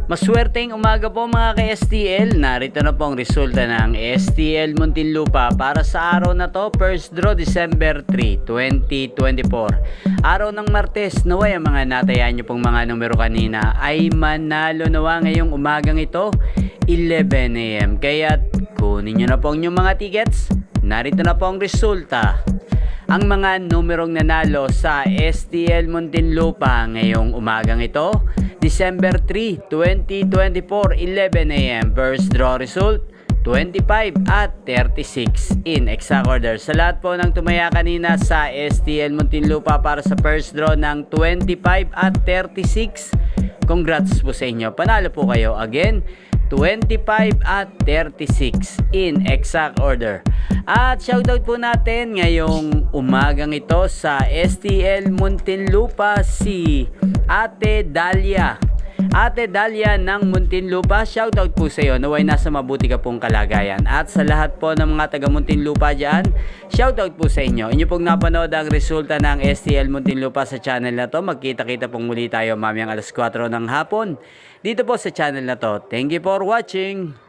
Maswerteng umaga po mga ka-STL. Narito na po ang resulta ng STL Muntinlupa para sa araw na to, first draw December 3, 2024. Araw ng Martes, naway ang mga natayaan nyo pong mga numero kanina ay manalo nawa ngayong umagang ito, 11 AM. Kaya kunin nyo na po ang inyong mga tickets. Narito na po ang resulta. Ang mga numerong nanalo sa STL Muntinlupa ngayong umagang ito, December 3, 2024, 11 AM. First draw result, 25 at 36 in exact order. Sa lahat po ng tumaya kanina sa STL Muntinlupa para sa first draw ng 25 at 36, congrats po sa inyo. Panalo po kayo again, 25 at 36 in exact order. At shoutout po natin ngayong umagang ito sa STL Muntinlupa si Ate Dalia. Ate Dalia ng Muntinlupa, shoutout po sa iyo. Naway nasa mabuti ka pong kalagayan. At sa lahat po ng mga taga Muntinlupa dyan, shoutout po sa inyo. Inyo pong napanood ang resulta ng STL Muntinlupa sa channel na to. Magkita-kita pong muli tayo mamayang alas 4 ng hapon dito po sa channel na to. Thank you for watching.